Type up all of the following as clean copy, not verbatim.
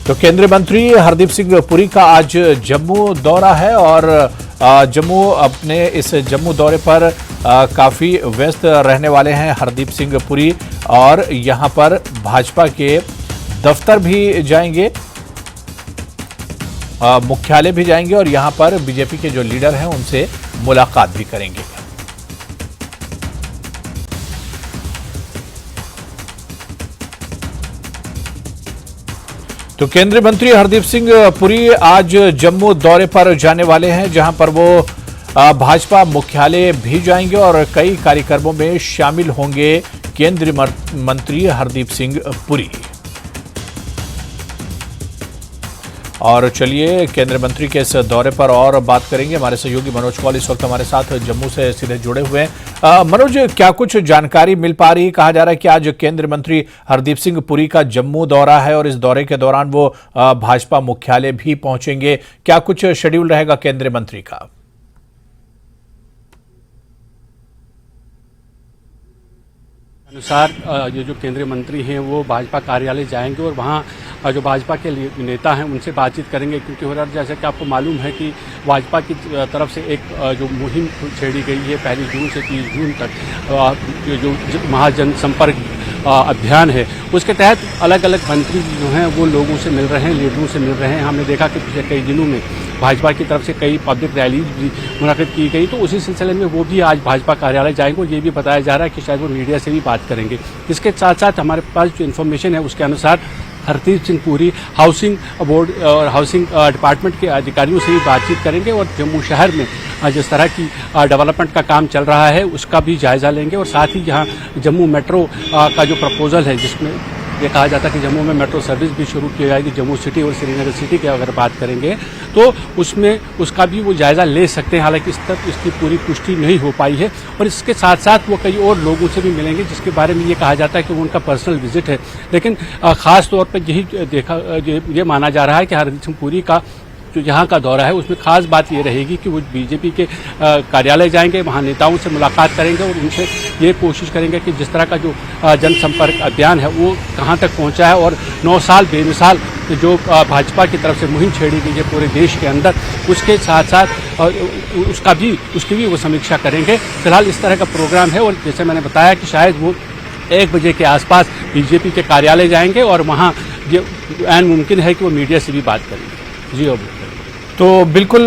तो केंद्रीय मंत्री हरदीप सिंह पुरी का आज जम्मू दौरा है और इस जम्मू दौरे पर काफी व्यस्त रहने वाले हैं हरदीप सिंह पुरी और यहां पर भाजपा के दफ्तर भी जाएंगे, मुख्यालय भी जाएंगे और यहां पर बीजेपी के जो लीडर हैं उनसे मुलाकात भी करेंगे। तो केंद्रीय मंत्री हरदीप सिंह पुरी आज जम्मू दौरे पर जाने वाले हैं, जहां पर वो भाजपा मुख्यालय भी जाएंगे और कई कार्यक्रमों में शामिल होंगे केंद्रीय मंत्री हरदीप सिंह पुरी। और चलिए केंद्रीय मंत्री के इस दौरे पर और बात करेंगे। हमारे सहयोगी मनोज कौल इस वक्त हमारे साथ जम्मू से सीधे जुड़े हुए हैं। मनोज, क्या कुछ जानकारी मिल पा रही है? कहा जा रहा है कि आज केंद्रीय मंत्री हरदीप सिंह पुरी का जम्मू दौरा है और इस दौरे के दौरान वो भाजपा मुख्यालय भी पहुंचेंगे। क्या कुछ शेड्यूल रहेगा केंद्रीय मंत्री का? अनुसार ये जो केंद्रीय मंत्री हैं वो भाजपा कार्यालय जाएंगे और वहाँ जो भाजपा के नेता हैं उनसे बातचीत करेंगे, क्योंकि जैसे कि आपको मालूम है कि भाजपा की तरफ से एक जो मुहिम छेड़ी गई है 1 जून से 30 जून तक, जो महाजन संपर्क अभियान है, उसके तहत अलग अलग मंत्री जो हैं वो लोगों से मिल रहे हैं, लीडरों से मिल रहे हैं। हमने देखा कि पिछले कई दिनों में भाजपा की तरफ से कई पब्लिक रैली भी मुनक़िद की गई, तो उसी सिलसिले में वो भी आज भाजपा कार्यालय जाएंगे और ये भी बताया जा रहा है कि शायद वो मीडिया से भी बात करेंगे। इसके साथ साथ हमारे पास जो इन्फॉर्मेशन है उसके अनुसार हरदीप सिंह पुरी हाउसिंग बोर्ड और हाउसिंग डिपार्टमेंट के अधिकारियों से भी बातचीत करेंगे और जम्मू शहर में जिस तरह की डेवलपमेंट का काम चल रहा है उसका भी जायजा लेंगे। और साथ ही यहाँ जम्मू मेट्रो का जो प्रपोजल है, जिसमें ये कहा जाता है कि जम्मू में मेट्रो सर्विस भी शुरू की जाएगी, जम्मू सिटी और श्रीनगर सिटी की अगर बात करेंगे तो उसमें उसका भी वो जायजा ले सकते हैं। हालांकि इस तक इसकी पूरी पुष्टि नहीं हो पाई है और इसके साथ साथ वो कई और लोगों से भी मिलेंगे, जिसके बारे में ये कहा जाता है कि वो उनका पर्सनल विजिट है। लेकिन खास तौर पर यही ये माना जा रहा है कि हरदीप सिंह पुरी का जो यहाँ का दौरा है उसमें खास बात ये रहेगी कि वो बीजेपी के कार्यालय जाएंगे, वहाँ नेताओं से मुलाकात करेंगे और उनसे ये कोशिश करेंगे कि जिस तरह का जो जनसंपर्क अभियान है वो कहाँ तक पहुँचा है और 9 साल बेमिसाल जो भाजपा की तरफ से मुहिम छेड़ी गई है पूरे देश के अंदर, उसके साथ साथ उसकी भी वो समीक्षा करेंगे। फिलहाल इस तरह का प्रोग्राम है और जैसे मैंने बताया कि शायद वो 1 बजे के आसपास बीजेपी के कार्यालय जाएंगे और वहाँ ये ऐन मुमकिन है कि वो मीडिया से भी बात करेंगे। जी तो बिल्कुल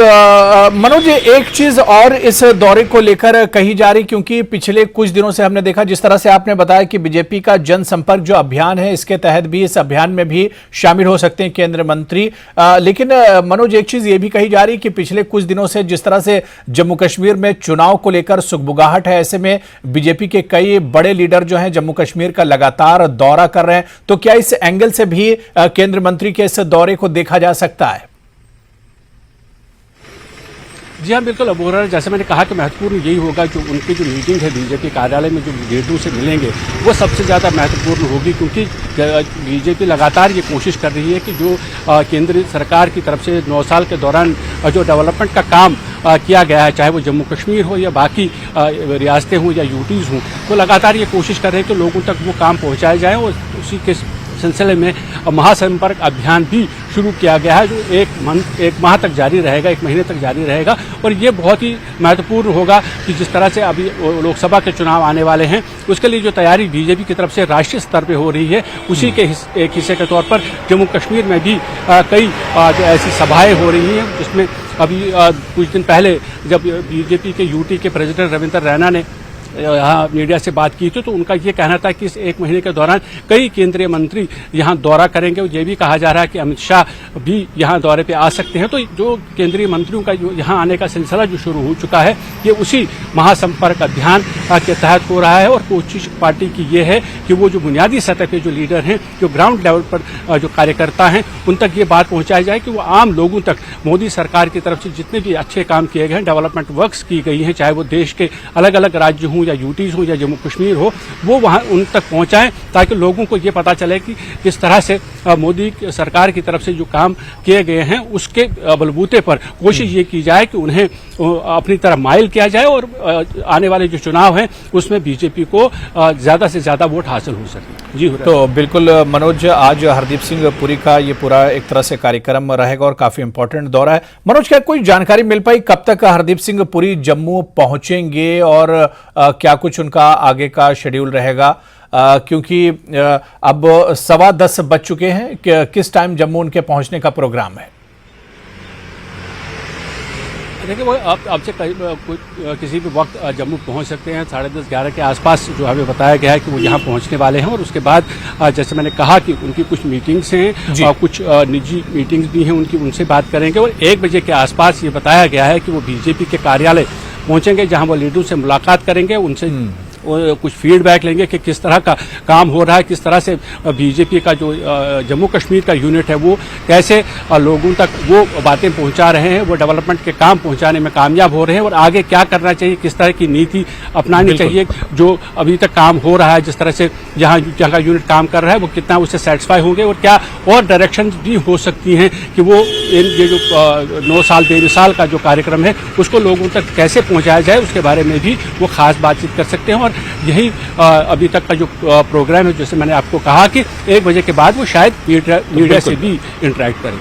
मनोज, एक चीज और इस दौरे को लेकर कही जा रही, क्योंकि पिछले कुछ दिनों से हमने देखा जिस तरह से आपने बताया कि बीजेपी का जनसंपर्क जो अभियान है इसके तहत भी इस अभियान में भी शामिल हो सकते हैं केंद्रीय मंत्री। लेकिन मनोज, एक चीज ये भी कही जा रही कि पिछले कुछ दिनों से जिस तरह से जम्मू कश्मीर में चुनाव को लेकर सुगबुगाहट है, ऐसे में बीजेपी के कई बड़े लीडर जो हैं जम्मू कश्मीर का लगातार दौरा कर रहे हैं, तो क्या इस एंगल से भी केंद्रीय मंत्री के इस दौरे को देखा जा सकता है? जी हाँ, बिल्कुल। अब जैसे मैंने कहा कि महत्वपूर्ण यही होगा जो उनकी जो मीटिंग है बीजेपी कार्यालय में जो लीडरों से मिलेंगे वो सबसे ज़्यादा महत्वपूर्ण होगी, क्योंकि बीजेपी लगातार ये कोशिश कर रही है कि जो केंद्र सरकार की तरफ से 9 साल के दौरान जो डेवलपमेंट का काम किया गया है, चाहे वो जम्मू कश्मीर हो या बाकी रियासतें हों या यूटीज़ हों, वो लगातार ये कोशिश कर रहे हैं कि लोगों तक वो काम पहुँचाए जाए और उसी के सिलसिले में महासंपर्क अभियान भी शुरू किया गया है, जो 1 माह तक जारी रहेगा, 1 महीने तक जारी रहेगा। और ये बहुत ही महत्वपूर्ण होगा कि जिस तरह से अभी लोकसभा के चुनाव आने वाले हैं उसके लिए जो तैयारी बीजेपी की तरफ से राष्ट्रीय स्तर पे हो रही है, उसी के एक हिस्से के तौर पर जम्मू कश्मीर में भी कई जो ऐसी सभाएं हो रही हैं, जिसमें अभी कुछ दिन पहले जब बीजेपी के यूटी के प्रेसिडेंट रविंद्र रैना ने यहाँ मीडिया से बात की थी तो उनका ये कहना था कि इस 1 महीने के दौरान कई केंद्रीय मंत्री यहाँ दौरा करेंगे और ये भी कहा जा रहा है कि अमित शाह भी यहाँ दौरे पे आ सकते हैं। तो जो केंद्रीय मंत्रियों का जो यहाँ आने का सिलसिला जो शुरू हो चुका है ये उसी महासंपर्क अभियान के तहत हो रहा है और कोशिश पार्टी की ये है कि वो जो बुनियादी सतह पे जो लीडर हैं, जो ग्राउंड लेवल पर जो कार्यकर्ता हैं, उन तक ये बात पहुँचाई जाए कि वो आम लोगों तक मोदी सरकार की तरफ से जितने भी अच्छे काम किए गए हैं, डेवलपमेंट वर्क्स की गई हैं, चाहे वो देश के अलग अलग राज्य हों हों या यूटीज हों या जम्मू कश्मीर हो, वो वहाँ उन तक पहुँचाएं, ताकि लोगों को ये पता चले कि किस तरह से मोदी सरकार की तरफ से जो काम किए गए हैं उसके बलबूते पर कोशिश ये की जाए कि उन्हें अपनी तरफ माइल किया जाए और आने वाले जो चुनाव हैं उसमें बीजेपी को ज़्यादा से ज़्यादा वोट हासिल हो सके। जी तो बिल्कुल मनोज, आज हरदीप सिंह पुरी का ये पूरा एक तरह से कार्यक्रम रहेगा और काफी इंपॉर्टेंट दौरा है। मनोज, क्या कोई जानकारी मिल पाई कब तक हरदीप सिंह पुरी जम्मू पहुंचेंगे और क्या कुछ उनका आगे का शेड्यूल रहेगा? क्योंकि अब 10:15 बज चुके हैं, किस टाइम जम्मू उनके पहुंचने का प्रोग्राम है? देखिए, वो आपसे किसी भी वक्त जम्मू पहुंच सकते हैं। 10:30-11 के आसपास जो हमें बताया गया है कि वो यहाँ पहुंचने वाले हैं और उसके बाद जैसे मैंने कहा कि उनकी कुछ मीटिंग्स हैं और कुछ निजी मीटिंग्स भी हैं उनकी, उनसे बात करेंगे और 1 बजे के आसपास ये बताया गया है कि वो बीजेपी के कार्यालय पहुंचेंगे, जहाँ वो लीडरों से मुलाकात करेंगे, उनसे कुछ फीडबैक लेंगे कि किस तरह का काम हो रहा है, किस तरह से बीजेपी का जो जम्मू कश्मीर का यूनिट है वो कैसे लोगों तक वो बातें पहुंचा रहे हैं, वो डेवलपमेंट के काम पहुंचाने में कामयाब हो रहे हैं और आगे क्या करना चाहिए, किस तरह की नीति अपनानी चाहिए। जो अभी तक काम हो रहा है, जिस तरह से जहाँ का यूनिट काम कर रहा है, वो कितना उससे सेटिस्फाई होंगे और क्या और डायरेक्शन भी हो सकती हैं कि वो ये जो 9 साल 13 साल का जो कार्यक्रम है उसको लोगों तक कैसे पहुँचाया जाए, उसके बारे में भी वो खास बातचीत कर सकते हैं। और यही अभी तक का जो प्रोग्राम है, जैसे मैंने आपको कहा कि 1 बजे के बाद वो शायद मीडिया से भी इंटरेक्ट करें।